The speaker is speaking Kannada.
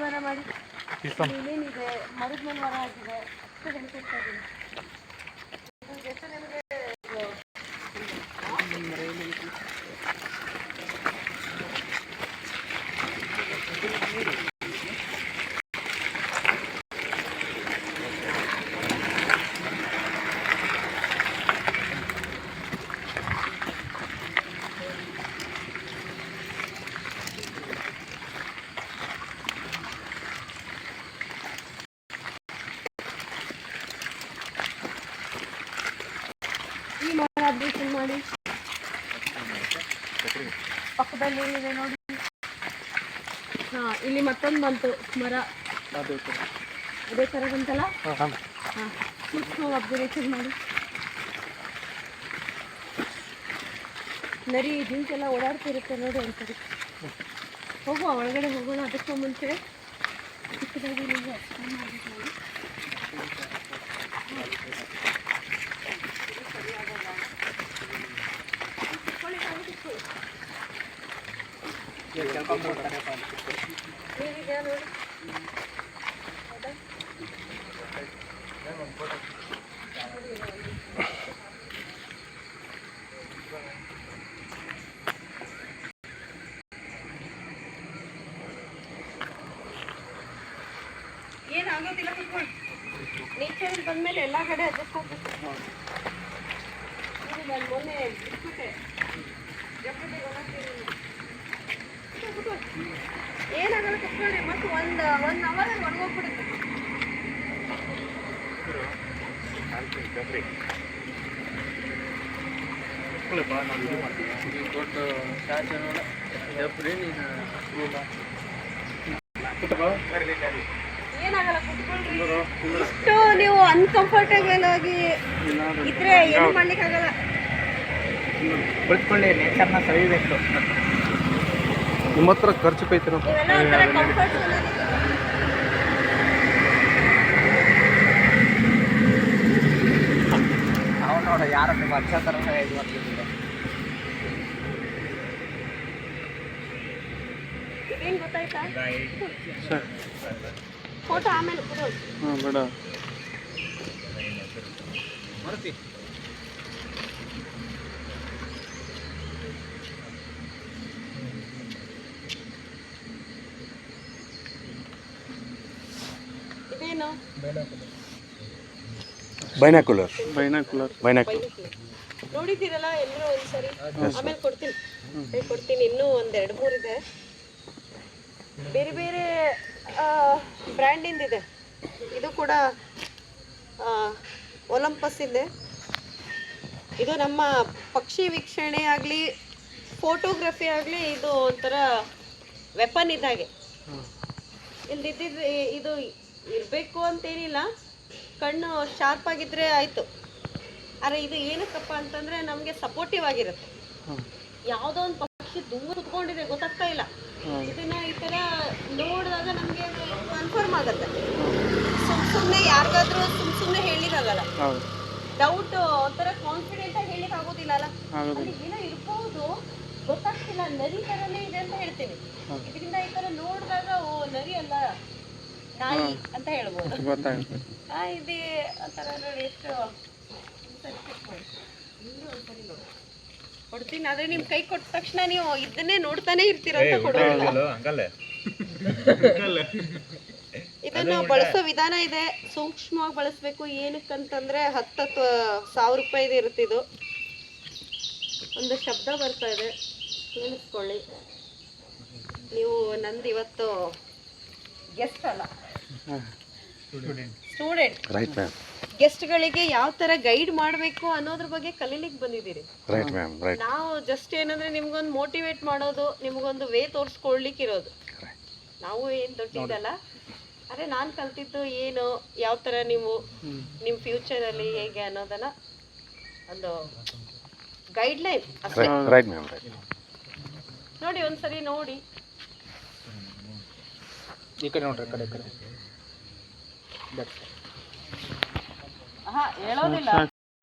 ತೀರ್ಮಾನ ಮಾಡಿ. ಏನೇನಿದೆ ಮರದ ಮೇಲೆ ಮರ ಆಗಿದೆ ಅಷ್ಟು ಹೇಳ್ಕೊಡ್ತಾ ಇದ್ದೀನಿ. ಎಷ್ಟು ನಿಮಗೆ ಅಪ್ಡೇಷನ್ ಮಾಡಿ. ಪಕ್ಕದಲ್ಲಿ ಏನಿದೆ ನೋಡಿ. ಹಾಂ, ಇಲ್ಲಿ ಮತ್ತೊಂದು ಬಂತು ಮರ, ಅದೇ ಥರ ಬಂತಲ್ಲ. ಹಾಂ, ಅಬ್ಸರ್ವೇಷನ್ ಮಾಡಿ. ನರಿ ಜಿಂಕೆಲ್ಲ ಓಡಾಡ್ತಿರುತ್ತೆ ನೋಡಿ ಒಂದ್ಸರಿ. ಹೋಗುವ ಒಳಗಡೆ ಹೋಗೋಣ. ಅದಕ್ಕೂ ಮುಂಚೆ ಚಿಕ್ಕದಾಗಿ ನಿಮಗೆ ಎಕ್ಸ್ಪ್ಲೇನ್ ಮಾಡಿದ್ದು ನೋಡಿ. ಹೇಗಿದೆ ನೋಡಿ. ಏನಾಗೋದಿಲ್ಲ, ಕುತ್ಕೊಂಡು ನೇಚರ್ ಬಂದಮೇಲೆ ಎಲ್ಲ ಕಡೆ ಅಡ್ಜಸ್ಟ್ ಆಗ್ಬೇಕು. ನಾನು ಮೊನ್ನೆ ಬಿಟ್ಬಿಟ್ಟೆ, ಏನಾಗಲ್ಲ, ಕುತ್ಕೊಳ್ಳಿ. ಮತ್ತು ಒಂದು ಅವರಲ್ಲಿ ಒಣಗೋಗ್ಬಿಡುತ್ತೆ. ಏನಾಗಲ್ಲ, ಕುತ್ಕೊಳ್ರಿ. ಇಷ್ಟು ನೀವು ಅನ್ಕಂಫರ್ಟೇಬಲ್ ಆಗಿ ಇದ್ರೆ ಏನು ಮಾಡ್ಲಿಕ್ಕಾಗಲ್ಲ. ಕುಳಿತುಕೊಳ್ಳಿ, ನೇಚರ್ನ ಸವಿಬೇಕು. ನಿಮ್ಮ ಹತ್ರ ಖರ್ಚು ಕೈತಿರ ನಾವು ನೋಡ ಯಾರನ್ನು ವರ್ಷ ಥರ ಇದು ಮಾಡ್ತಿದ್ದಿಲ್ಲ. ಇದೇನು ಗೊತ್ತಾಯ್ತಾ? ಫೋಟೋ ಆಮೇಲೆ ಕೊಡೋದು. ಹಾಂ ಬೇಡ ಮಾಡ್ತಿ. ಇದೇನು? ಬೈನಾಕ್ಯುಲರ್. ನೋಡಿದ್ದೀರಲ್ಲ ಎಲ್ಲರೂ ಒಂದ್ಸರಿ. ಆಮೇಲೆ ಕೊಡ್ತೀನಿ. ಇನ್ನೂ ಒಂದು 2-3 ಇದೆ. ಬೇರೆ ಬೇರೆ ಬ್ರ್ಯಾಂಡಿಂದಿದೆ. ಇದು ಕೂಡ ಒಲಂಪಸ್ ಇದೆ. ಇದು ನಮ್ಮ ಪಕ್ಷಿ ವೀಕ್ಷಣೆ ಆಗಲಿ, ಫೋಟೋಗ್ರಫಿ ಆಗಲಿ, ಇದು ಒಂಥರ ವೆಪನ್ ಇದ್ದಾಗೆ. ಇಲ್ದಿದ್ದಿದ್ರೆ ಇದು ಇರಬೇಕು ಅಂತೇನಿಲ್ಲ, ಕಣ್ಣು ಶಾರ್ಪ್ ಆಗಿದ್ರೆ ಆಯಿತು. ಆದರೆ ಇದು ಏನಕ್ಕಪ್ಪ ಅಂತಂದರೆ ನಮಗೆ ಸಪೋರ್ಟಿವ್ ಆಗಿರುತ್ತೆ. ಯಾವುದೋ ಒಂದು ಪಕ್ಷಿ ದೂರ ಕುತ್ಕೊಂಡಿದೆ ಗೊತ್ತಾಗ್ತಾ ಇಲ್ಲ, ಇದನ್ನ ಈ ಥರ ನೋಡಿದಾಗ ನಮಗೆ ಕನ್ಫರ್ಮ್ ಆಗುತ್ತೆ. ಸುಮ್ಮನೆ ಯಾರಿಗಾದ್ರೂ ಸುಮ್ಮನೆ ಹೇಳಿಕ್ಕಾಗಲ್ಲ. ಡೌಟ್ ಒಂಥರ ಕಾನ್ಫಿಡೆಂಟಾಗಿ ಹೇಳಿಕ್ಕೆ ಆಗೋದಿಲ್ಲ ಅಲ್ಲ. ಅಲ್ಲಿ ಏನೋ ಇರ್ಬೋದು, ಗೊತ್ತಾಗ್ತಿಲ್ಲ, ನರಿ ಥರನೇ ಇದೆ ಅಂತ ಹೇಳ್ತೀವಿ. ಇದರಿಂದ ಈ ಥರ ನೋಡಿದಾಗ ಓ ನರಿ ಅಲ್ಲ, ನಾಯಿ ಅಂತ ಹೇಳ್ಬೋದು. ಇದೆ ಒಂಥರ ನೋಡಿ. ಎಷ್ಟು ಕೊಡ್ತೀನಿ, ಆದರೆ ನಿಮ್ಮ ಕೈ ಕೊಟ್ಟ ತಕ್ಷಣ ನೀವು ಇದನ್ನೇ ನೋಡ್ತಾನೆ ಇರ್ತೀರ ಅಂತ ಕೊಡೋದಿಲ್ಲ. ಇದನ್ನು ಬಳಸೋ ವಿಧಾನ ಇದೆ, ಸೂಕ್ಷ್ಮವಾಗಿ ಬಳಸಬೇಕು. ಏನಕ್ಕಂತಂದರೆ 10,000 ರೂಪಾಯಿದು ಇರುತ್ತೆ. ಇದು ಒಂದು ಶಬ್ದ ಬರ್ತಾ ಇದೆ, ಕೇಳಿಸ್ಕೊಳ್ಳಿ. ನೀವು ನಂದು ಇವತ್ತು ಗೆಸ್ಟ್ ಅಲ್ಲ, ಸ್ಟೂಡೆಂಟ್. ಗೆಸ್ಟ್ಗಳಿಗೆ ಯಾವ ಥರ ಗೈಡ್ ಮಾಡಬೇಕು ಅನ್ನೋದ್ರ ಬಗ್ಗೆ ಕಲೀಲಿಕ್ಕೆ ಬಂದಿದ್ದೀರಿ. ನಾವು ಜಸ್ಟ್ ಏನಂದರೆ ನಿಮ್ಗೊಂದು ಮೋಟಿವೇಟ್ ಮಾಡೋದು, ನಿಮಗೊಂದು ವೇ ತೋರಿಸ್ಕೊಳ್ಲಿಕ್ಕೆ ಇರೋದು. ನಾವು ಏನು ದೊಡ್ಡದಲ್ಲ, ಅದೇ ನಾನು ಕಲ್ತಿದ್ದು ಏನು, ಯಾವ ಥರ ನೀವು ನಿಮ್ಮ ಫ್ಯೂಚರಲ್ಲಿ ಹೇಗೆ ಅನ್ನೋದನ್ನು ಒಂದು ಗೈಡ್ಲೈನ್ ಅಷ್ಟೇ. ನೋಡಿ, ಒಂದ್ಸರಿ ನೋಡಿ. ಈ ಕಡೆ ನೋಡ್ರಿ, ಕಡೆ ಹೇಳೋದಿಲ್ಲ.